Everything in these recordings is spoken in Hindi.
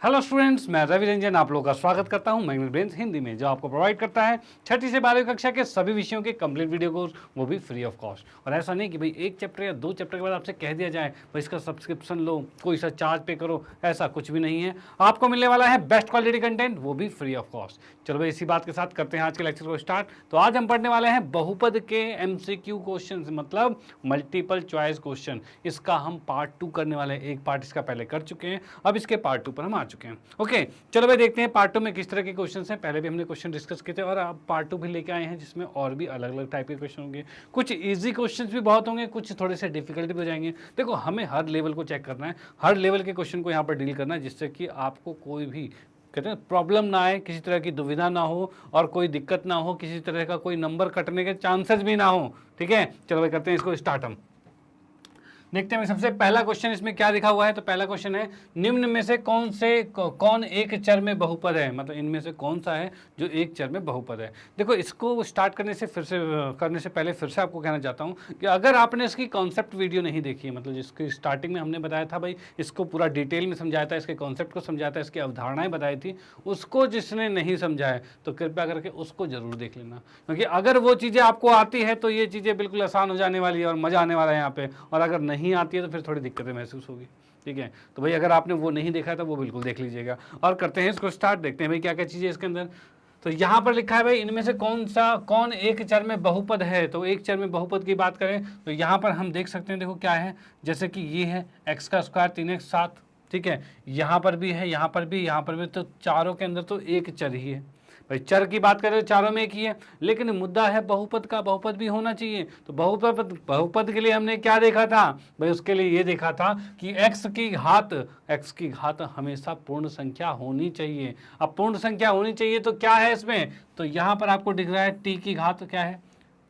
हेलो स्टूडेंट्स, मैं रवि रंजन आप लोगों का स्वागत करता हूं मैग्नेट ब्रेन्स हिंदी में, जो आपको प्रोवाइड करता है 6ठी से 12वीं कक्षा के सभी विषयों के कंप्लीट वीडियो कोर्स, वो भी फ्री ऑफ कॉस्ट। और ऐसा नहीं कि भाई एक चैप्टर या दो चैप्टर के बाद आपसे कह दिया जाए भाई इसका सब्सक्रिप्शन लो, कोई सा चार्ज पे करो, ऐसा कुछ भी नहीं है। आपको मिलने वाला है बेस्ट क्वालिटी कंटेंट, वो भी फ्री ऑफ कॉस्ट। चलो भाई इसी बात के साथ करते हैं आज के लेक्चर को स्टार्ट। तो आज हम पढ़ने वाले हैं बहुपद के MCQ क्वेश्चन, मतलब मल्टीपल चॉइस क्वेश्चन। इसका हम पार्ट 2 करने वाले हैं। एक पार्ट इसका पहले कर चुके हैं, अब इसके पार्ट 2 पर हम आ चुके हैं। ओके, चलो भाई देखते हैं पार्ट 2 में किस तरह के क्वेश्चन हैं। पहले भी हमने क्वेश्चन डिस्कस किए थे और अब पार्ट 2 भी लेके आए हैं, जिसमें और भी अलग अलग टाइप के क्वेश्चन होंगे। कुछ इजी क्वेश्चन भी बहुत होंगे, कुछ थोड़े से डिफिकल्ट भी हो जाएंगे। देखो, हमें हर लेवल को चेक करना है, हर लेवल के क्वेश्चन को यहाँ पर डील करना है, जिससे कि आपको कोई भी कहते हैं प्रॉब्लम ना आए, किसी तरह की दुविधा ना हो और कोई दिक्कत ना हो, किसी तरह का कोई नंबर कटने के चांसेस भी ना हो। ठीक है, चलो भाई करते हैं इसको स्टार्ट हम। देखते हैं सबसे पहला क्वेश्चन इसमें क्या लिखा हुआ है। तो पहला क्वेश्चन है, निम्न में से कौन एक चर में बहुपद है, मतलब इनमें से कौन सा है जो एक चर में बहुपद है। देखो, इसको स्टार्ट करने से पहले फिर से आपको कहना चाहता हूँ कि अगर आपने इसकी कॉन्सेप्ट वीडियो नहीं देखी है, मतलब जिसकी स्टार्टिंग में हमने बताया था भाई, इसको पूरा डिटेल में समझाया था, इसके कॉन्सेप्ट को समझाया था, इसकी अवधारणाएं बताई थी, उसको जिसने नहीं समझा है तो कृपया करके उसको जरूर देख लेना। क्योंकि अगर वो चीज़ें आपको आती है तो ये चीज़ें बिल्कुल आसान हो जाने वाली है और मज़ा आने वाला है यहाँ पे, और अगर नहीं आती है तो फिर थोड़ी दिक्कतें महसूस होगी। ठीक है, तो भाई अगर आपने वो नहीं देखा है तो वो बिल्कुल देख लीजिएगा। और करते हैं इसको स्टार्ट, देखते हैं भाई क्या क्या चीज़ें इसके अंदर। तो यहाँ पर लिखा है भाई, इनमें से कौन एक चर में बहुपद है। तो एक चर में बहुपद की बात करें तो यहाँ पर हम देख सकते हैं, देखो क्या है, जैसे कि ये है x का स्क्वायर 3x 7। ठीक है, यहाँ पर भी है, यहाँ पर भी, यहाँ पर भी, तो चारों के अंदर तो एक चर ही है। भाई चर की बात करें तो चारों में एक ही है, लेकिन मुद्दा है बहुपद का, बहुपद भी होना चाहिए। तो बहुपद के लिए हमने क्या देखा था भाई, उसके लिए ये देखा था कि x की घात हमेशा पूर्ण संख्या होनी चाहिए। अब पूर्ण संख्या होनी चाहिए तो क्या है इसमें, तो यहाँ पर आपको दिख रहा है t की घात क्या है,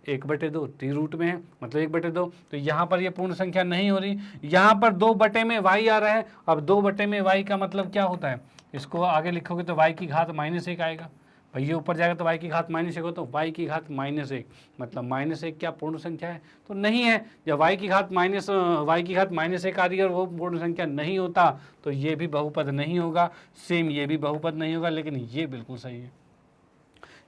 1/2, t रूट में है, मतलब 1/2। तो यहाँ पर ये पूर्ण संख्या नहीं हो रही, यहाँ पर 2 में y आ रहा है। अब 2 में y का मतलब क्या होता है, इसको आगे लिखोगे तो y की घात -1 आएगा। भाई ये ऊपर जाएगा तो y की घात -1 हो, तो y की घात -1, मतलब -1 क्या पूर्ण संख्या है, तो नहीं है। जब y की घात -1 आ रही है और वो पूर्ण संख्या नहीं होता तो ये भी बहुपद नहीं होगा, सेम ये भी बहुपद नहीं होगा, लेकिन ये बिल्कुल सही है।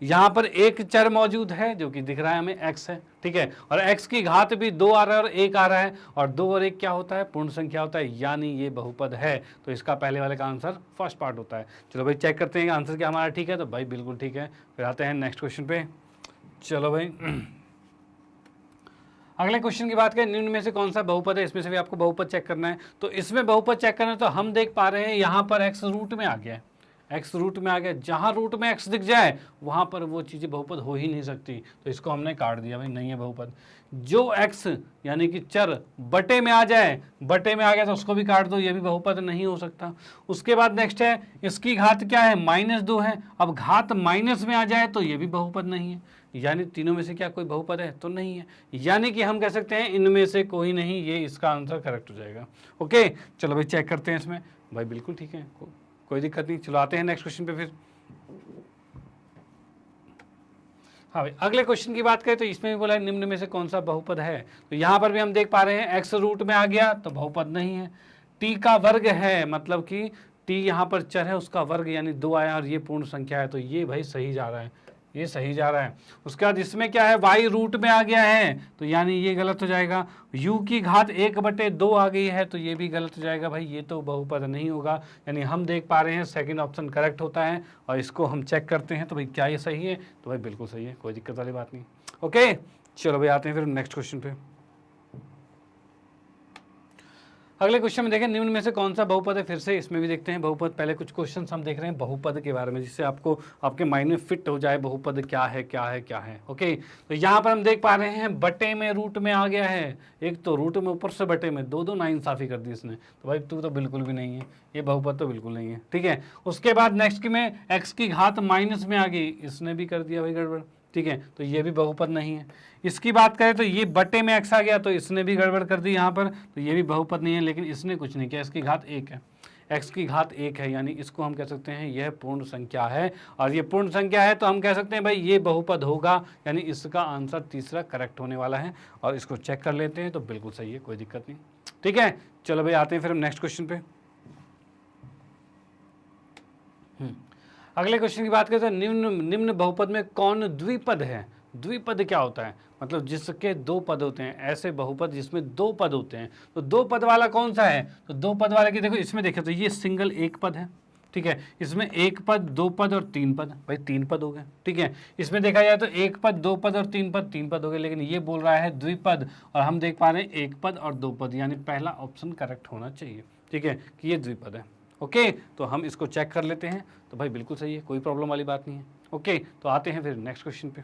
यहाँ पर एक चर मौजूद है जो कि दिख रहा है हमें x है। ठीक है, और x की घात भी 2 आ रहा है और 1 आ रहा है, और 2 और 1 क्या होता है, पूर्ण संख्या होता है, यानी ये बहुपद है। तो इसका पहले वाले का आंसर फर्स्ट पार्ट होता है। चलो भाई चेक करते हैं आंसर क्या हमारा ठीक है, तो भाई बिल्कुल ठीक है। फिर आते हैं नेक्स्ट क्वेश्चन पे। चलो भाई अगले क्वेश्चन की बात करें, निम्न में से कौन सा बहुपद है, इसमें से भी आपको बहुपद चेक करना है। तो इसमें बहुपद चेक करना है तो हम देख पा रहे हैं यहाँ पर x रूट में आ गया है, x रूट में आ गया, जहां रूट में x दिख जाए वहां पर वो चीज़ें बहुपद हो ही नहीं सकती, तो इसको हमने काट दिया भाई, नहीं है बहुपद। जो x यानी कि चर बटे में आ जाए, बटे में आ गया तो उसको भी काट दो, ये भी बहुपद नहीं हो सकता। उसके बाद नेक्स्ट है, इसकी घात क्या है, -2 है। अब घात माइनस में आ जाए तो ये भी बहुपद नहीं है, यानी तीनों में से क्या कोई बहुपद है, तो नहीं है। यानी कि हम कह सकते हैं इनमें से कोई नहीं, ये इसका आंसर करेक्ट हो जाएगा। ओके, चलो भाई चेक करते हैं इसमें, भाई बिल्कुल ठीक है, कोई दिक्कत नहीं। चलो आते हैं नेक्स्ट क्वेश्चन पे फिर। हाँ भाई, अगले क्वेश्चन की बात करें तो इसमें भी बोला है निम्न में से कौन सा बहुपद है। तो यहाँ पर भी हम देख पा रहे हैं x रूट में आ गया तो बहुपद नहीं है। t का वर्ग है, मतलब कि t यहाँ पर चर है, उसका वर्ग यानी 2 आया और ये पूर्ण संख्या है, तो ये भाई सही जा रहा है, ये सही जा रहा है। उसके बाद इसमें क्या है, y रूट में आ गया है, तो यानी ये गलत हो जाएगा। u की घात 1/2 आ गई है, तो ये भी गलत हो जाएगा भाई, ये तो बहुपद नहीं होगा। यानी हम देख पा रहे हैं सेकंड ऑप्शन करेक्ट होता है, और इसको हम चेक करते हैं तो भाई क्या ये सही है, तो भाई बिल्कुल सही है, कोई दिक्कत वाली बात नहीं। ओके, चलो भाई आते हैं फिर नेक्स्ट क्वेश्चन पे। अगले क्वेश्चन में देखें, निम्न में से कौन सा बहुपद है। फिर से इसमें भी देखते हैं बहुपद, पहले कुछ क्वेश्चन हम देख रहे हैं बहुपद के बारे में, जिससे आपको आपके माइंड में फिट हो जाए बहुपद क्या है क्या है क्या है। ओके, तो यहाँ पर हम देख पा रहे हैं बटे में रूट में आ गया है, एक तो रूट में ऊपर से बटे में, दो नाइंसाफी कर दी इसने, तो भाई तू तो बिल्कुल भी नहीं है, ये बहुपद तो बिल्कुल नहीं है। ठीक है, उसके बाद नेक्स्ट में x की घात माइनस में आ गई, इसने भी कर दिया भाई गड़बड़। ठीक है, तो ये भी बहुपद नहीं है। इसकी बात करें तो ये बटे में x आ गया, तो इसने भी गड़बड़ कर दी यहाँ पर, तो ये भी बहुपद नहीं है, लेकिन इसने कुछ नहीं किया, इसकी घात 1 है, x की घात 1 है, यानी इसको हम कह सकते हैं यह पूर्ण संख्या है, और ये पूर्ण संख्या है तो हम कह सकते हैं भाई ये बहुपद होगा, यानी इसका आंसर तीसरा करेक्ट होने वाला है। और इसको चेक कर लेते हैं तो बिल्कुल सही है, कोई दिक्कत नहीं। ठीक है, चलो भाई आते हैं फिर हम नेक्स्ट क्वेश्चन पे। अगले क्वेश्चन की बात करें तो निम्न निम्न बहुपद में कौन द्विपद है। द्विपद क्या होता है, मतलब जिसके दो पद होते हैं, ऐसे बहुपद जिसमें दो पद होते हैं। तो दो पद वाला कौन सा है, तो दो पद वाला की देखो इसमें देखे तो ये सिंगल एक पद है, ठीक है। इसमें एक पद, दो पद और तीन पद, भाई तीन पद हो गए, ठीक है। इसमें देखा जाए तो एक पद, दो पद और तीन पद हो गए, लेकिन ये बोल रहा है द्विपद और हम देख पा रहे हैं एक पद और दो पद, यानी पहला ऑप्शन करेक्ट होना चाहिए, ठीक है, कि ये द्विपद है। ओके, तो हम इसको चेक कर लेते हैं। तो भाई बिल्कुल सही है, कोई प्रॉब्लम वाली बात नहीं है। ओके, तो आते हैं फिर नेक्स्ट क्वेश्चन पे।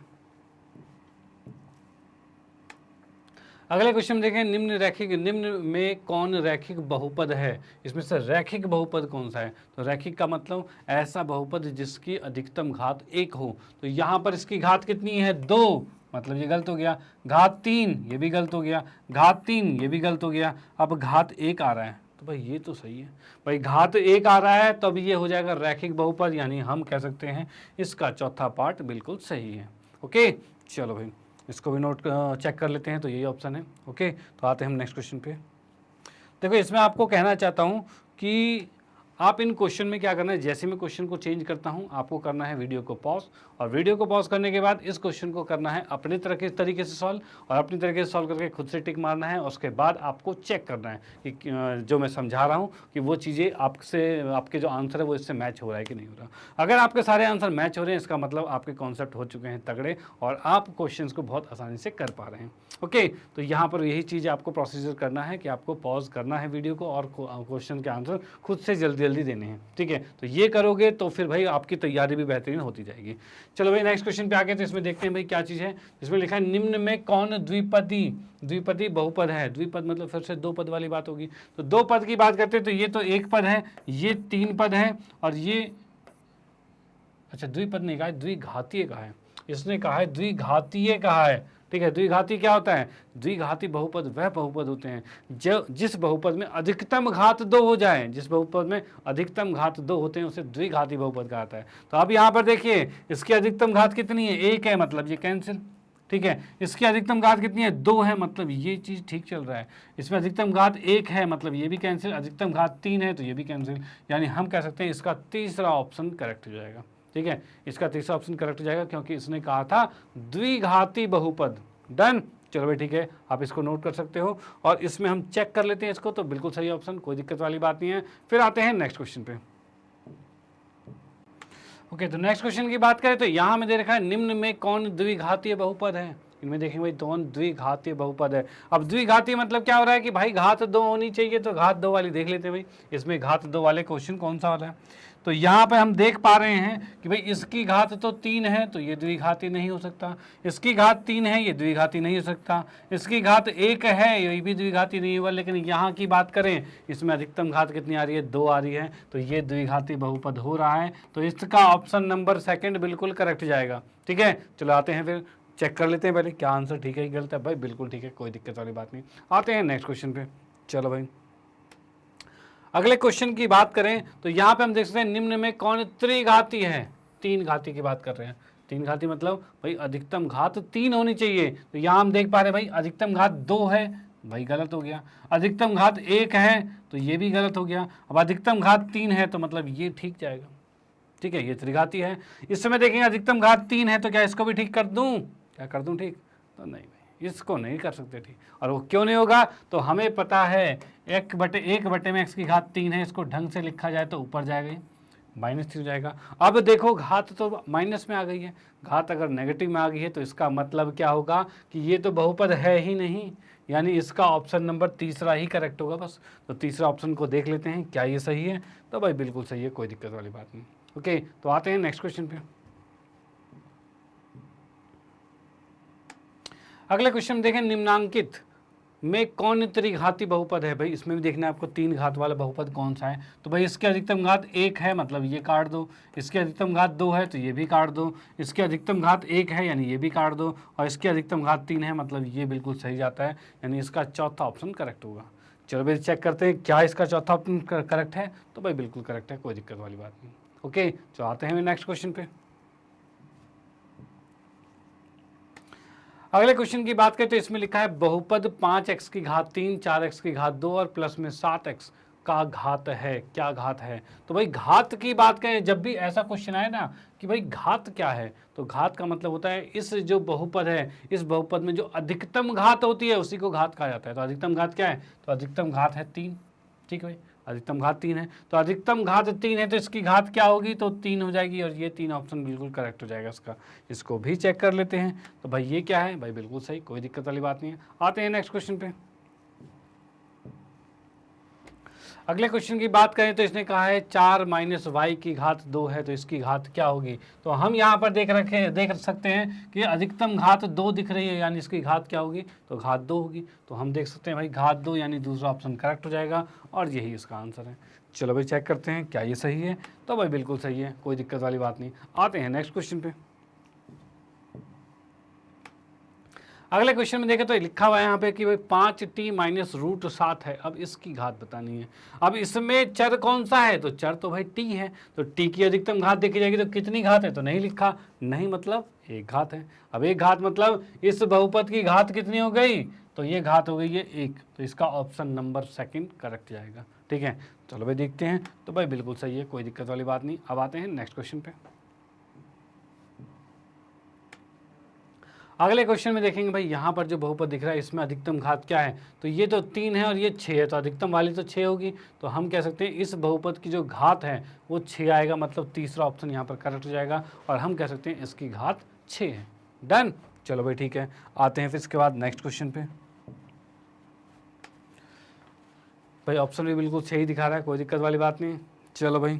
अगले क्वेश्चन देखें, निम्न में कौन रैखिक बहुपद है। इसमें से रैखिक बहुपद कौन सा है, तो रैखिक का मतलब ऐसा बहुपद जिसकी अधिकतम घात एक हो। तो यहाँ पर इसकी घात कितनी है, दो, मतलब ये गलत हो गया। घात तीन, ये भी गलत हो गया। घात तीन, ये भी गलत हो गया। अब घात एक आ रहा है, तो भाई ये तो सही है। भाई घात एक आ रहा है तब ये हो जाएगा रैखिक बहुपद, यानी हम कह सकते हैं इसका चौथा पार्ट बिल्कुल सही है। ओके, चलो भाई इसको भी नोट चेक कर लेते हैं, तो यही ऑप्शन है। ओके, तो आते हैं हम नेक्स्ट क्वेश्चन पे। देखो इसमें आपको कहना चाहता हूँ कि आप इन क्वेश्चन में क्या करना है, जैसे मैं क्वेश्चन को चेंज करता हूँ आपको करना है वीडियो को पॉज, और वीडियो को पॉज करने के बाद इस क्वेश्चन को करना है अपने तरीके से सॉल्व, और अपनी तरीके से सॉल्व करके खुद से टिक मारना है। और उसके बाद आपको चेक करना है कि जो मैं समझा रहा हूँ कि वो चीज़ें आपके जो आंसर है वो इससे मैच हो रहा है कि नहीं हो रहा। अगर आपके सारे आंसर मैच हो रहे हैं, इसका मतलब आपके कॉन्सेप्ट हो चुके हैं तगड़े और आप क्वेश्चन को बहुत आसानी से कर पा रहे हैं। ओके, तो यहाँ पर यही चीज़ आपको प्रोसीजर करना है कि आपको पॉज करना है वीडियो को और क्वेश्चन के आंसर खुद से जल्दी देने हैं, ठीक है। तो ये करोगे तो फिर भाई आपकी तैयारी भी बेहतरीन होती जाएगी। चलो भाई नेक्स्ट क्वेश्चन पे आ गए, तो इसमें देखते हैं भाई क्या चीज़ है। इसमें लिखा है निम्न में कौन द्विपदी बहुपद है। द्विपद मतलब फिर से दो पद वाली बात होगी। तो दो पद की बात करते हैं तो ये तो एक पद है, ये तीन पद है, और ये अच्छा द्विपद नहीं कहा है, द्विघातीय कहा है। इसने कहा है द्विघातीय कहा है, ठीक है। द्विघाती क्या होता है, द्विघाती बहुपद वह बहुपद होते हैं जो जिस बहुपद में अधिकतम घात दो हो जाए, जिस बहुपद में अधिकतम घात दो होते हैं उसे द्विघाती बहुपद कहा जाता है। तो अब यहाँ पर देखिए इसकी अधिकतम घात कितनी है, एक है, मतलब ये कैंसिल, ठीक है। इसकी अधिकतम घात कितनी है, दो है, मतलब ये चीज़ ठीक चल रहा है। इसमें अधिकतम घात एक है, मतलब ये भी कैंसिल। अधिकतम घात तीन है तो ये भी कैंसिल, यानी हम कह सकते हैं इसका तीसरा ऑप्शन करेक्ट हो जाएगा, ठीक है। इसका तीसरा ऑप्शन करेक्ट हो जाएगा क्योंकि इसने कहा था द्विघाती बहुपद। डन, चलो भाई ठीक है, आप इसको नोट कर सकते हो। और इसमें हम चेक कर लेते हैं इसको, तो बिल्कुल सही ऑप्शन, कोई दिक्कत वाली बात नहीं है। फिर आते हैं नेक्स्ट क्वेश्चन पे। ओके, तो नेक्स्ट क्वेश्चन की बात करें तो यहाँ में दे रखा है निम्न में कौन द्विघातीय बहुपद है। इनमें देखेंगे भाई कौन द्विघातीय बहुपद है। अब द्विघातीय मतलब क्या हो रहा है कि भाई घात दो होनी चाहिए, तो घात दो वाली देख लेते हैं भाई, इसमें घात दो वाले क्वेश्चन कौन सा वाला है। तो यहाँ पे हम देख पा रहे हैं कि भाई इसकी घात तो तीन है तो ये द्विघाती नहीं हो सकता, इसकी घात तीन है ये द्विघाती नहीं हो सकता, इसकी घात एक है ये भी द्विघाती नहीं होगा। लेकिन यहाँ की बात करें, इसमें अधिकतम घात कितनी आ रही है, दो आ रही है, तो ये द्विघाती बहुपद हो रहा है। तो इसका ऑप्शन नंबर सेकंड बिल्कुल करेक्ट जाएगा, ठीक है। चलो आते हैं फिर चेक कर लेते हैं पहले क्या आंसर ठीक है कि गलत है। भाई बिल्कुल ठीक है, कोई दिक्कत वाली बात नहीं। आते हैं नेक्स्ट क्वेश्चन पे। चलो भाई अगले क्वेश्चन की बात करें तो यहाँ पे हम देख सकते हैं निम्न में कौन त्रिघाती है। तीन घाती की बात कर रहे हैं। तीन घाती मतलब भाई अधिकतम घात तीन होनी चाहिए। तो यहाँ हम देख पा रहे हैं भाई अधिकतम घात दो है, भाई गलत हो गया। अधिकतम घात एक है तो ये भी गलत हो गया। अब अधिकतम घात तीन है तो मतलब ये ठीक जाएगा, ठीक है, ये त्रिघाती है। इस समय देखेंगे अधिकतम घात तीन है तो क्या इसको भी ठीक कर दूं, क्या कर दूं ठीक, तो नहीं भाई इसको नहीं कर सकते ठीक। और वो क्यों नहीं होगा, तो हमें पता है एक बटे में एक्स की घात तीन है, इसको ढंग से लिखा जाए तो ऊपर जाएगा माइनस थ्री हो जाएगा। अब देखो घात तो माइनस में आ गई है, घात अगर नेगेटिव में आ गई है तो इसका मतलब क्या होगा कि ये तो बहुपद है ही नहीं, यानी इसका ऑप्शन नंबर तीसरा ही करेक्ट होगा बस। तो तीसरा ऑप्शन को देख लेते हैं क्या ये सही है, तो भाई बिल्कुल सही है, कोई दिक्कत वाली बात नहीं। ओके, तो आते हैं नेक्स्ट क्वेश्चन पे। अगले क्वेश्चन देखें, निम्नांकित में कौन त्रिघाती बहुपद है। भाई इसमें भी देखना है आपको तीन घात वाला बहुपद कौन सा है। तो भाई इसके अधिकतम घात एक है मतलब ये काट दो, इसके अधिकतम घात दो है तो ये भी काट दो, इसके अधिकतम घात एक है यानी ये भी काट दो, और इसके अधिकतम घात तीन है मतलब ये बिल्कुल सही जाता है, यानी इसका चौथा ऑप्शन करेक्ट होगा। चलो भाई चेक करते हैं क्या इसका चौथा ऑप्शन करेक्ट है, तो भाई बिल्कुल करेक्ट है, कोई दिक्कत वाली बात नहीं। ओके, तो आते हैं नेक्स्ट क्वेश्चन पे। अगले क्वेश्चन की बात करें तो इसमें लिखा है बहुपद 5x की घात 3, 4x की घात 2 और प्लस में 7x का घात है, क्या घात है। तो भाई घात की बात करें, जब भी ऐसा क्वेश्चन आए ना कि भाई घात क्या है, तो घात का मतलब होता है इस जो बहुपद है, इस बहुपद में जो अधिकतम घात होती है उसी को घात कहा जाता है। तो अधिकतम घात क्या है, तो अधिकतम घात है 3। ठीक है भाई, अधिकतम घात 3 है, तो अधिकतम घात 3 है तो इसकी घात क्या होगी, तो 3 हो जाएगी, और ये 3 ऑप्शन बिल्कुल करेक्ट हो जाएगा इसका। इसको भी चेक कर लेते हैं। तो भाई ये क्या है, भाई बिल्कुल सही, कोई दिक्कत वाली बात नहीं है। आते हैं नेक्स्ट क्वेश्चन पे। अगले क्वेश्चन की बात करें तो इसने कहा है 4 माइनस वाई की घात 2 है, तो इसकी घात क्या होगी। तो हम यहाँ पर देख सकते हैं कि अधिकतम घात 2 दिख रही है, यानी इसकी घात क्या होगी, तो घात 2 होगी। तो हम देख सकते हैं भाई घात 2, यानी दूसरा ऑप्शन करेक्ट हो जाएगा, और यही इसका आंसर है। चलो भाई चेक करते हैं क्या ये सही है। तो भाई बिल्कुल सही है, कोई दिक्कत वाली बात नहीं। आते हैं नेक्स्ट क्वेश्चन पे। अगले क्वेश्चन में देखें तो लिखा हुआ है यहाँ पे कि भाई 5t माइनस रूट 7 है, अब इसकी घात बतानी है। अब इसमें चर कौन सा है, तो चर तो भाई t है, तो t की अधिकतम घात देखी जाएगी, तो कितनी घात है, तो नहीं लिखा, नहीं मतलब एक घात है। अब एक घात मतलब इस बहुपद की घात कितनी हो गई, तो ये घात हो गई है 1, तो इसका ऑप्शन नंबर सेकंड करेक्ट जाएगा। ठीक है, चलो भाई देखते हैं। तो भाई बिल्कुल सही है, कोई दिक्कत वाली बात नहीं। अब आते हैं नेक्स्ट क्वेश्चन पे। अगले क्वेश्चन में देखेंगे भाई यहाँ पर जो बहुपद दिख रहा है इसमें अधिकतम घात क्या है, तो ये तो 3 है और ये 6 है, तो अधिकतम वाली तो 6 होगी। तो हम कह सकते हैं इस बहुपद की जो घात है वो 6 आएगा, मतलब तीसरा ऑप्शन यहाँ पर करेक्ट हो जाएगा, और हम कह सकते हैं इसकी घात 6 है। डन, चलो भाई ठीक है। आते हैं फिर इसके बाद नेक्स्ट क्वेश्चन पे। भाई ऑप्शन भी बिल्कुल सही दिखा रहा है, कोई दिक्कत वाली बात नहीं। चलो भाई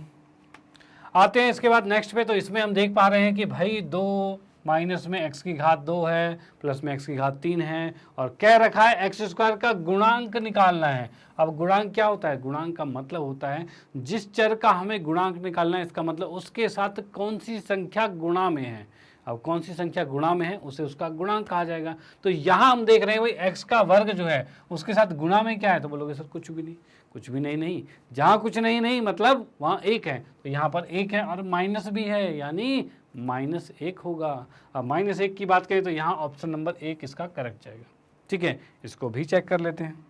आते हैं इसके बाद नेक्स्ट पे। तो इसमें हम देख पा रहे हैं कि भाई 2 माइनस में x की घात 2 है, प्लस में x की घात 3 है, और कह रखा है एक्स स्क्वायर का गुणांक निकालना है। अब गुणांक क्या होता है, गुणांक का मतलब होता है जिस चर का हमें गुणांक निकालना है, इसका मतलब उसके साथ कौन सी संख्या गुणा में है। अब कौन सी संख्या गुणा में है उसे उसका गुणांक कहा जाएगा। तो यहाँ हम देख रहे हैं भाई x का वर्ग जो है उसके साथ गुणा में क्या है, तो बोलोगे सर कुछ भी नहीं, कुछ भी नहीं। नहीं, जहाँ कुछ नहीं मतलब वहाँ 1 है, तो यहाँ पर 1 है और माइनस भी है, यानी -1 होगा। अब -1 की बात करें तो यहाँ ऑप्शन नंबर 1 इसका करेक्ट जाएगा। ठीक है, इसको भी चेक कर लेते हैं।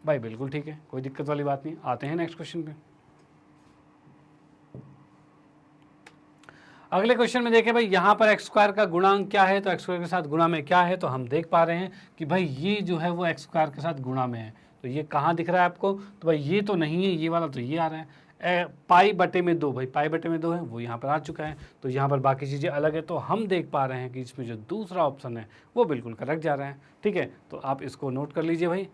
भाई बिल्कुल ठीक है, कोई दिक्कत वाली बात नहीं। आते हैं नेक्स्ट क्वेश्चन पे। अगले क्वेश्चन में देखें भाई यहाँ पर एक्स स्क्वायर का गुणांक क्या है, तो एक्स स्क्वायर के साथ गुणा में क्या है, तो हम देख पा रहे हैं कि भाई ये जो है वो एक्स स्क्वायर के साथ गुणा में है। तो ये कहाँ दिख रहा है आपको, तो भाई ये तो नहीं है, ये वाला तो ये आ रहा है पाई बटे में 2, भाई पाई बटे में 2 है, वो यहाँ पर आ चुका है। तो यहाँ पर बाकी चीज़ें अलग है, तो हम देख पा रहे हैं कि इसमें जो दूसरा ऑप्शन है वो बिल्कुल करेक्ट जा रहा है। ठीक है, तो आप इसको नोट कर लीजिए भाई,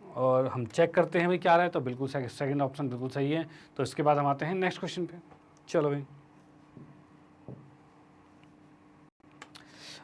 और हम चेक करते हैं भाई क्या आ रहा है। तो बिल्कुल सेकंड ऑप्शन बिल्कुल सही है। तो इसके बाद हम आते हैं नेक्स्ट क्वेश्चन पे। चलो भाई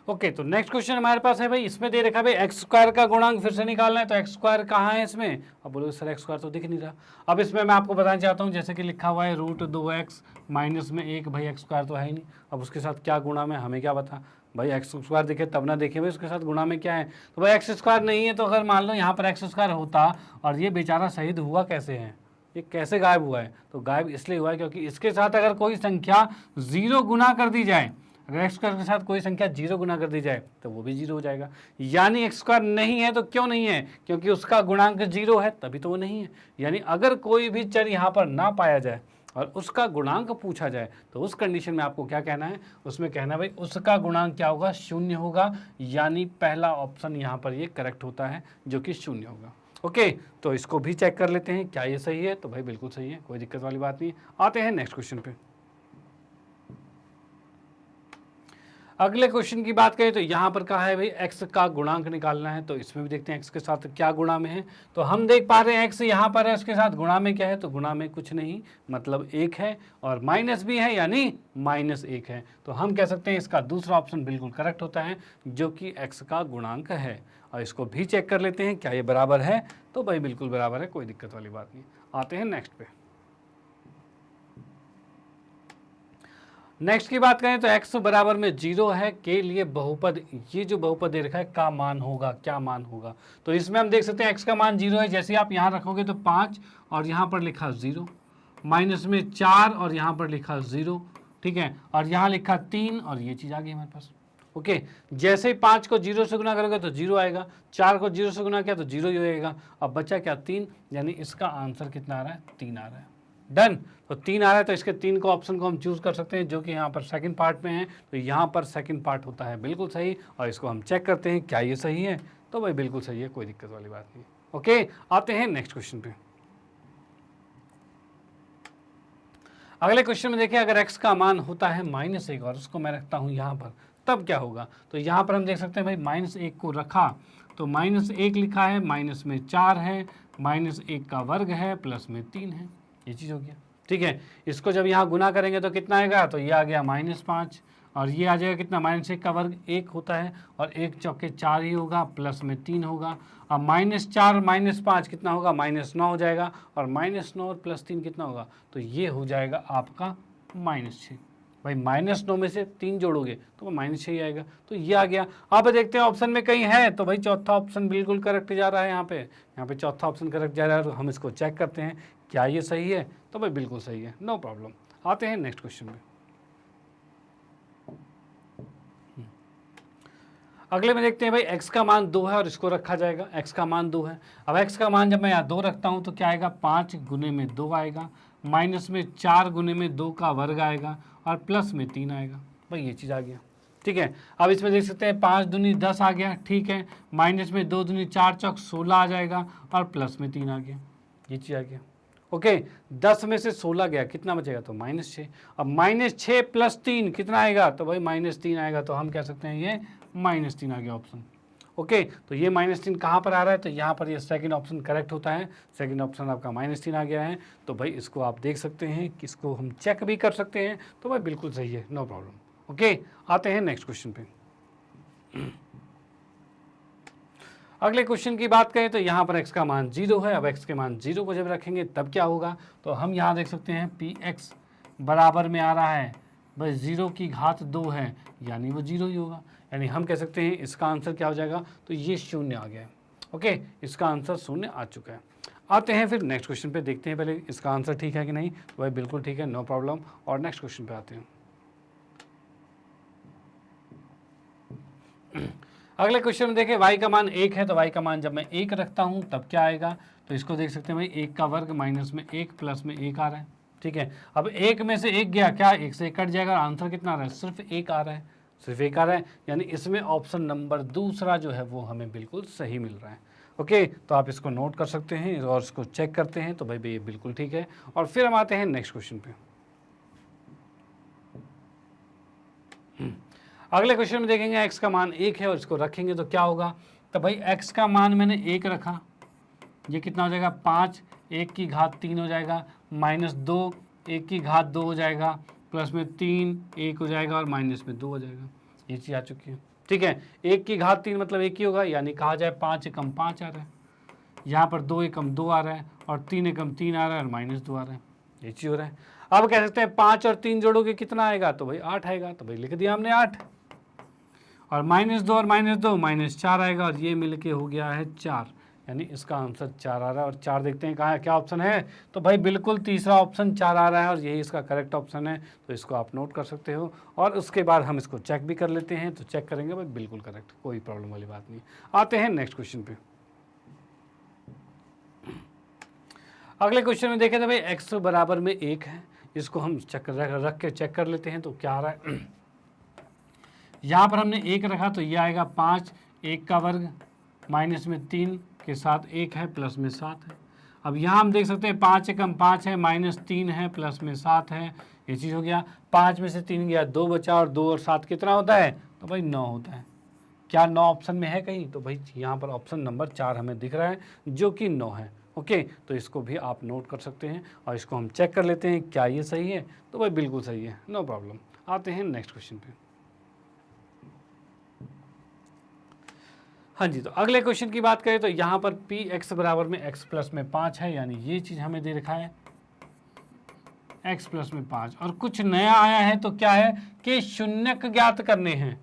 ओके, तो नेक्स्ट क्वेश्चन हमारे पास है भाई, इसमें दे रखा है भाई एक्स स्क्वायर का गुणांक फिर से निकालना है। तो एक्स स्क्वायर कहाँ है इसमें, अब बोलोगे सर एक्स स्क्वायर तो दिख नहीं रहा। अब इसमें मैं आपको बताना चाहता हूँ, जैसे कि लिखा हुआ है √2x माइनस में 1, भाई एक्स स्क्वायर तो है ही नहीं। अब उसके साथ क्या गुणा में, हमें क्या बता भाई, एक्स स्क्वायर दिखे तब ना देखे भाई उसके साथ गुणा में क्या है। तो भाई एक्स स्क्वायर नहीं है, तो अगर मान लो यहाँ पर एक्स स्क्वायर होता और ये बेचारा शहीद हुआ कैसे है, ये कैसे गायब हुआ है, तो गायब इसलिए हुआ है क्योंकि इसके साथ अगर कोई संख्या 0 गुना कर दी जाए, अगर एक्स स्क्वायर के साथ कोई संख्या 0 गुना कर दी जाए तो वो भी 0 हो जाएगा। यानी एक्स स्क्वायर नहीं है, तो क्यों नहीं है, क्योंकि उसका गुणांक 0 है, तभी तो वो नहीं है। यानी अगर कोई भी चर यहाँ पर ना पाया जाए और उसका गुणांक पूछा जाए, तो उस कंडीशन में आपको क्या कहना है, उसमें कहना है भाई उसका गुणांक क्या होगा, 0 होगा। यानी पहला ऑप्शन यहाँ पर ये करेक्ट होता है, जो कि 0 होगा। ओके, तो इसको भी चेक कर लेते हैं क्या ये सही है। तो भाई बिल्कुल सही है, कोई दिक्कत वाली बात नहीं। आते हैं नेक्स्ट क्वेश्चन पे। अगले क्वेश्चन की बात करें तो यहाँ पर कहा है भाई x का गुणांक निकालना है। तो इसमें भी देखते हैं x के साथ क्या गुणा में है। तो हम देख पा रहे हैं x यहाँ पर है, उसके साथ गुणा में क्या है, तो गुणा में कुछ नहीं मतलब 1 है, और माइनस भी है यानी -1 है। तो हम कह सकते हैं इसका दूसरा ऑप्शन बिल्कुल करेक्ट होता है, जो कि x का गुणांक है। और इसको भी चेक कर लेते हैं क्या ये बराबर है। तो भाई बिल्कुल बराबर है, कोई दिक्कत वाली बात नहीं। आते हैं नेक्स्ट पे। नेक्स्ट की बात करें तो x बराबर में 0 है के लिए बहुपद, ये जो बहुपद दे रखा है का मान होगा, क्या मान होगा। तो इसमें हम देख सकते हैं x का मान 0 है, जैसे आप यहाँ रखोगे तो 5 और यहाँ पर लिखा 0, माइनस में 4 और यहाँ पर लिखा 0, ठीक है, और यहाँ लिखा 3 और ये चीज़ आ गई हमारे पास। ओके, जैसे ही 5 को 0 से गुना करोगे तो 0 आएगा, 4 को 0 से गुना किया तो 0 ही होएगा। अब बचा क्या 3, यानी इसका आंसर कितना आ रहा है 3 आ रहा है। डन, तो 3 आ रहा है तो इसके 3 को ऑप्शन को हम चूज कर सकते हैं जो कि यहाँ पर सेकंड पार्ट में है, तो यहाँ पर सेकंड पार्ट होता है बिल्कुल सही। और इसको हम चेक करते हैं क्या ये सही है, तो भाई बिल्कुल सही है, कोई दिक्कत वाली बात नहीं। ओके, आते हैं नेक्स्ट क्वेश्चन पे। अगले क्वेश्चन में देखिए, अगर x का मान होता है -1 और उसको मैं रखता हूँ यहाँ पर, तब क्या होगा। तो यहाँ पर हम देख सकते हैं भाई -1 को रखा तो -1 लिखा है, माइनस में 4 है, -1 का वर्ग है, प्लस में 3 है, ये चीज़ हो गया। ठीक है, इसको जब यहाँ गुना करेंगे तो कितना आएगा, तो ये आ गया -5 और ये आ जाएगा कितना, -1 का वर्ग 1 होता है और 1 चौके 4 ही होगा, प्लस में 3 होगा। अब -4 -5 कितना होगा, -9 हो जाएगा और -9 और +3 कितना होगा, तो ये हो जाएगा आपका -6। भाई -9 में से 3 जोड़ोगे तो -6 ही आएगा, तो ये आ गया। अब देखते हैं ऑप्शन में कहीं है, तो भाई चौथा ऑप्शन बिल्कुल करेक्ट जा रहा है। यहाँ पे चौथा ऑप्शन करेक्ट जा रहा है, तो हम इसको चेक करते हैं क्या ये सही है, तो भाई बिल्कुल सही है, नो प्रॉब्लम। आते हैं नेक्स्ट क्वेश्चन में। अगले में देखते हैं भाई x का मान 2 है और इसको रखा जाएगा, x का मान 2 है। अब x का मान जब मैं यहाँ 2 रखता हूँ तो क्या आएगा, 5 गुने में 2 आएगा, माइनस में 4 गुने में 2 का वर्ग आएगा और प्लस में 3 आएगा। भाई ये चीज़ आ गया। ठीक है, अब इसमें देख सकते हैं 5 दूनी 10 आ गया, ठीक है, माइनस में 2 दूनी 4 चौक 16 आ जाएगा और प्लस में 3 आ गया, ये चीज़ आ गया। ओके, 10 में से 16 गया, कितना बचेगा, तो -6। अब -6 + 3 कितना आएगा, तो भाई -3 आएगा, तो हम कह सकते हैं ये -3 आ गया ऑप्शन। ओके, तो ये -3 कहाँ पर आ रहा है, तो यहाँ पर ये सेकंड ऑप्शन करेक्ट होता है, सेकंड ऑप्शन आपका -3 आ गया है। तो भाई इसको आप देख सकते हैं कि इसको हम चेक भी कर सकते हैं, तो भाई बिल्कुल सही है, नो प्रॉब्लम। ओके, आते हैं नेक्स्ट क्वेश्चन पे। अगले क्वेश्चन की बात करें तो यहाँ पर x का मान 0 है। अब x के मान 0 को जब रखेंगे तब क्या होगा, तो हम यहाँ देख सकते हैं px बराबर में आ रहा है भाई 0 की घात 2 है, यानी वो 0 ही होगा, यानी हम कह सकते हैं इसका आंसर क्या हो जाएगा, तो ये 0 आ गया है। ओके, इसका आंसर 0 आ चुका है। आते हैं फिर नेक्स्ट क्वेश्चन पे, देखते हैं पहले इसका आंसर ठीक है कि नहीं, तो भाई बिल्कुल ठीक है, नो प्रॉब्लम। और नेक्स्ट क्वेश्चन पे आते हैं। अगले क्वेश्चन में देखें, y का मान 1 है, तो y का मान जब मैं 1 रखता हूँ तब क्या आएगा, तो इसको देख सकते हैं भाई 1 का वर्ग माइनस में 1 प्लस में 1 आ रहा है। ठीक है, अब 1 में से 1 गया, क्या 1 से 1 कट जाएगा, आंसर कितना आ रहा है, सिर्फ 1 आ रहा है, सिर्फ 1 आ रहा है, यानी इसमें ऑप्शन नंबर दूसरा जो है वो हमें बिल्कुल सही मिल रहा है। ओके, तो आप इसको नोट कर सकते हैं और इसको चेक करते हैं, तो भाई ये बिल्कुल ठीक है। और फिर हम आते हैं नेक्स्ट क्वेश्चन पे। अगले क्वेश्चन में देखेंगे x का मान 1 है और इसको रखेंगे तो क्या होगा, तो भाई x का मान मैंने 1 रखा, ये कितना हो जाएगा, 5 1 की घात 3 हो जाएगा, -2 1 की घात 2 हो जाएगा, प्लस में 3 1 हो जाएगा और माइनस में 2 हो जाएगा, ये चीज़ आ चुकी है। ठीक है, 1 की घात 3 मतलब 1 ही होगा, यानी कहा जाए 5 एकम 5 आ रहा है, यहाँ पर 2 एकम 2 आ रहा है और 3 एकम 3 आ रहा है और -2 आ रहा है, ये चीज़ हो रहा है। अब कह सकते हैं 5 और 3 जोड़ोगे कितना आएगा, तो भाई 8 आएगा, तो भाई लिख दिया हमने 8, और -2 और -2 -4 आएगा और ये मिलके हो गया है 4, यानी इसका आंसर 4 आ रहा है। और 4 देखते हैं कहाँ क्या ऑप्शन है, तो भाई बिल्कुल तीसरा ऑप्शन 4 आ रहा है और यही इसका करेक्ट ऑप्शन है, तो इसको आप नोट कर सकते हो। और उसके बाद हम इसको चेक भी कर लेते हैं, तो चेक करेंगे भाई बिल्कुल करेक्ट, कोई प्रॉब्लम वाली बात नहीं। आते हैं नेक्स्ट क्वेश्चन पे। अगले क्वेश्चन में देखें तो भाई x बराबर में 1 है, इसको हम चेक रख के चेक कर लेते हैं, तो क्या आ रहा है, यहाँ पर हमने 1 रखा तो ये आएगा 5 1 का वर्ग माइनस में 3 के साथ 1 है, प्लस में 7 है। अब यहाँ हम देख सकते हैं 5 एकम 5 है, -3 है, प्लस में 7 है, ये चीज़ हो गया। 5 में से 3 गया, 2 बचा और 2 और 7 कितना होता है, तो भाई 9 होता है। क्या 9 ऑप्शन में है कहीं, तो भाई यहाँ पर ऑप्शन नंबर 4 हमें दिख रहा है जो कि 9 है। ओके, तो इसको भी आप नोट कर सकते हैं और इसको हम चेक कर लेते हैं क्या ये सही है, तो भाई बिल्कुल सही है, नो प्रॉब्लम। आते हैं नेक्स्ट क्वेश्चन पे। हाँ जी, तो अगले क्वेश्चन की बात करें तो यहाँ पर px बराबर में x प्लस में 5 है, यानी ये चीज़ हमें दे रखा है x प्लस में 5, और कुछ नया आया है तो क्या है कि शून्यक ज्ञात करने हैं,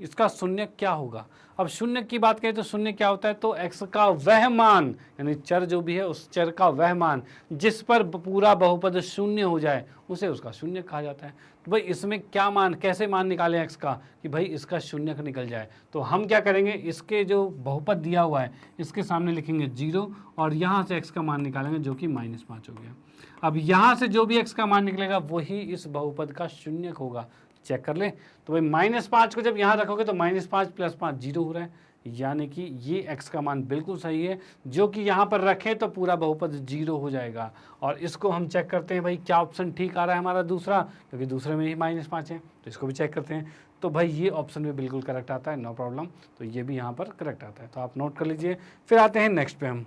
इसका शून्य क्या होगा। अब शून्य की बात करें तो शून्य क्या होता है, तो x का वह मान, यानी चर जो भी है उस चर का वह मान जिस पर पूरा बहुपद शून्य हो जाए उसे उसका शून्य कहा जाता है। तो भाई इसमें क्या मान, कैसे मान निकालें x का कि भाई इसका शून्य निकल जाए, तो हम क्या करेंगे, इसके जो बहुपद दिया हुआ है इसके सामने लिखेंगे 0 और यहाँ से x का मान निकालेंगे जो कि -5 हो गया। अब यहाँ से जो भी x का मान निकलेगा वही इस बहुपद का शून्यक होगा। चेक कर ले, तो भाई -5 को जब यहाँ रखोगे तो -5 + 5 0 हो रहा है, यानी कि ये x का मान बिल्कुल सही है, जो कि यहाँ पर रखें तो पूरा बहुपद 0 हो जाएगा। और इसको हम चेक करते हैं भाई क्या ऑप्शन ठीक आ रहा है हमारा दूसरा, क्योंकि दूसरे में ही -5 है, तो इसको भी चेक करते हैं। तो भाई ये ऑप्शन भी बिल्कुल करेक्ट आता है, नो प्रॉब्लम, तो ये भी यहाँ पर करेक्ट आता है, तो आप नोट कर लीजिए। फिर आते हैं नेक्स्ट पे हम,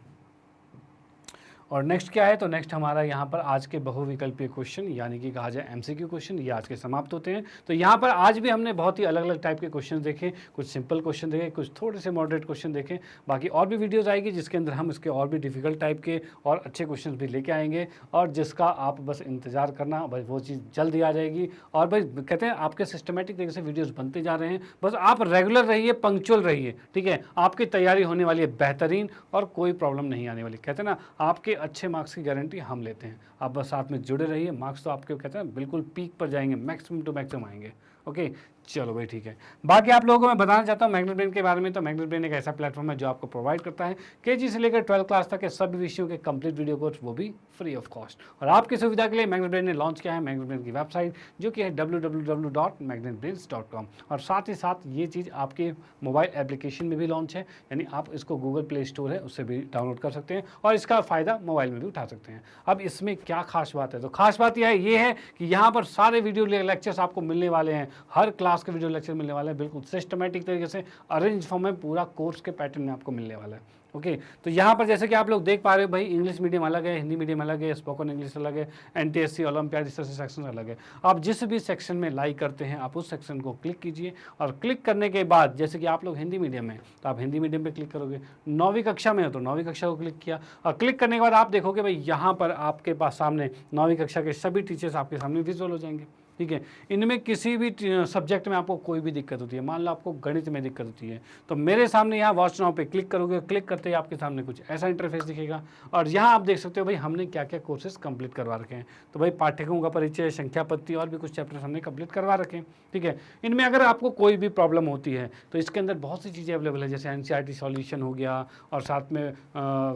और नेक्स्ट क्या है, तो नेक्स्ट हमारा यहाँ पर आज के बहुविकल्पीय क्वेश्चन यानी कि कहा जाए एमसीक्यू क्वेश्चन, ये आज के समाप्त होते हैं। तो यहाँ पर आज भी हमने बहुत ही अलग अलग टाइप के क्वेश्चन देखे, कुछ सिंपल क्वेश्चन देखे, कुछ थोड़े से मॉडरेट क्वेश्चन देखे। बाकी और भी वीडियोज़ आएगी जिसके अंदर हम इसके और भी डिफिकल्ट टाइप के और अच्छे क्वेश्चन भी लेके आएंगे, और जिसका आप बस इंतजार करना, भाई वो चीज़ जल्दी आ जाएगी। और भाई कहते हैं आपके सिस्टमेटिक तरीके से वीडियोज़ बनते जा रहे हैं, बस आप रेगुलर रहिए, पंक्चुअल रहिए, ठीक है, आपकी तैयारी होने वाली है बेहतरीन और कोई प्रॉब्लम नहीं आने वाली। कहते हैं ना, आपके अच्छे मार्क्स की गारंटी हम लेते हैं, आप बस साथ में जुड़े रहिए, मार्क्स तो आपके कहते हैं बिल्कुल पीक पर जाएंगे, मैक्सिमम टू मैक्सिमम आएंगे। ओके, चलो भाई ठीक है। बाकी आप लोगों को मैं बताना चाहता हूँ मैग्नेट ब्रेन के बारे में। तो मैग्नेट ब्रेन एक ऐसा प्लेटफॉर्म है जो आपको प्रोवाइड करता है केजी से लेकर 12th क्लास तक के सभी विषयों के कंप्लीट वीडियो कोर्स, वो भी फ्री ऑफ कॉस्ट। और आपकी सुविधा के लिए मैग्नेट ब्रेन ने लॉन्च किया है मैग्नेट ब्रेन की वेबसाइट, जो कि है www.magnetbrains.com। और साथ ही साथ ये चीज़ आपके मोबाइल एप्लीकेशन में भी लॉन्च है, यानी आप इसको गूगल प्ले स्टोर है उससे भी डाउनलोड कर सकते हैं और इसका फ़ायदा मोबाइल में भी उठा सकते हैं। अब इसमें क्या खास बात है, तो खास बात यह है कि यहाँ पर सारे वीडियो लेक्चर्स आपको मिलने वाले हैं, हर क्लास के वीडियो लेक्चर मिलने वाले हैं, बिल्कुल सिस्टमेटिक तरीके से अरेंज फॉर्म में पूरा कोर्स के पैटर्न में आपको मिलने वाला है। ओके, तो यहाँ पर जैसे कि आप लोग देख पा रहे हो भाई, इंग्लिश मीडियम अलग है, हिंदी मीडियम अलग है, स्पोकन इंग्लिश अलग है, एनटीएससी, ओलंपियाड, इस तरह से सेक्शन अलग है। आप जिस भी सेक्शन में लाइक करते हैं आप उस सेक्शन को क्लिक कीजिए, और क्लिक करने के बाद जैसे कि आप लोग हिंदी मीडियम में तो आप हिंदी मीडियम पे क्लिक करोगे, 9वीं कक्षा में हो तो 9वीं कक्षा को क्लिक किया, और क्लिक करने के बाद आप देखोगे भाई यहाँ पर आपके पास सामने 9वीं कक्षा के सभी टीचर्स आपके सामने विजुअल हो जाएंगे। ठीक है, इनमें किसी भी सब्जेक्ट में आपको कोई भी दिक्कत होती है, मान लो आपको गणित में दिक्कत होती है, तो मेरे सामने यहाँ वॉच नाउ पे क्लिक करोगे, क्लिक करते ही आपके सामने कुछ ऐसा इंटरफेस दिखेगा, और यहाँ आप देख सकते हो भाई हमने क्या क्या कोर्सेज कंप्लीट करवा रखे हैं। तो भाई पाठ्यक्रमों का परिचय, संख्या पत्ती और भी कुछ चैप्टर्स हमने कंप्लीट करवा रखे हैं। ठीक है, इनमें अगर आपको कोई भी प्रॉब्लम होती है तो इसके अंदर बहुत सी चीज़ें अवेलेबल है, जैसे एनसीईआरटी सॉल्यूशन हो गया, और साथ में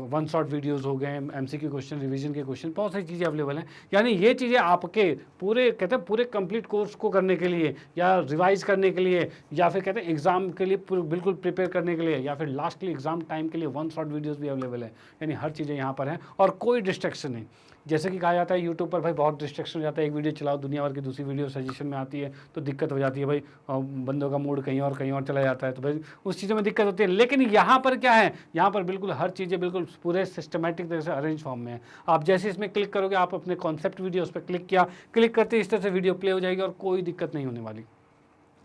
वन शॉट वीडियोज़ हो गए, एमसीक्यू क्वेश्चन, रिविजन के क्वेश्चन, बहुत सारी चीज़ें अवेलेबल हैं। यानी ये चीज़ें आपके पूरे कहते हैं पूरे कंप्लीट कोर्स को करने के लिए, या रिवाइज करने के लिए, या फिर कहते हैं एग्जाम के लिए बिल्कुल प्रिपेयर करने के लिए, या फिर लास्टली एग्जाम टाइम के लिए वन शॉट वीडियोस भी अवेलेबल है। यानी हर चीज़ें यहाँ पर हैं और कोई डिस्ट्रैक्शन नहीं। जैसे कि कहा जाता है यूट्यूब पर भाई बहुत डिस्ट्रैक्शन हो जाता है, एक वीडियो चलाओ दुनिया भर की दूसरी वीडियो सजेशन में आती है तो दिक्कत हो जाती है भाई, बंदों का मूड कहीं और चला जाता है, तो भाई उस चीज़ों में दिक्कत होती है। लेकिन यहाँ पर क्या है, यहाँ पर बिल्कुल हर चीज़ें बिल्कुल पूरे सिस्टमेटिक तरह से अरेंज फॉर्म में है। आप जैसे इसमें क्लिक करोगे, आप अपने कॉन्सेप्ट वीडियो उस पर क्लिक किया, क्लिक करते इस तरह से वीडियो प्ले हो जाएगी और कोई दिक्कत नहीं होने वाली,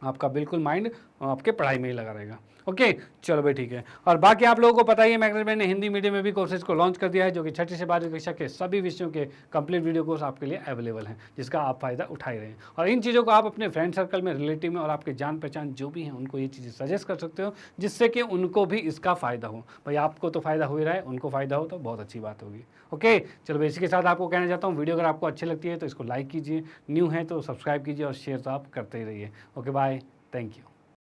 आपका बिल्कुल माइंड आपके पढ़ाई में ही लगा रहेगा। ओके, चलो भाई ठीक है। और बाकी आप लोगों को पता ही है मैग्नेट ब्रेन ने हिंदी मीडियम में भी कोर्सेज को लॉन्च कर दिया है, जो कि 6ठी से 12वीं कक्षा के सभी विषयों के कंप्लीट वीडियो कोर्स आपके लिए अवेलेबल हैं, जिसका आप फायदा उठा रहे हैं। और इन चीज़ों को आप अपने फ्रेंड सर्कल में, रिलेटिव में और आपके जान पहचान जो भी हैं उनको ये चीज़ें सजेस्ट कर सकते हो, जिससे कि उनको भी इसका फ़ायदा हो। भाई आपको तो फ़ायदा हो ही रहा है, उनको फ़ायदा हो तो बहुत अच्छी बात होगी। ओके, चलो भाई इसी के साथ आपको कहना चाहता हूँ, वीडियो अगर आपको अच्छी लगती है तो इसको लाइक कीजिए, न्यू है तो सब्सक्राइब कीजिए और शेयर तो आप करते ही रहिए। Okay bye, thank you.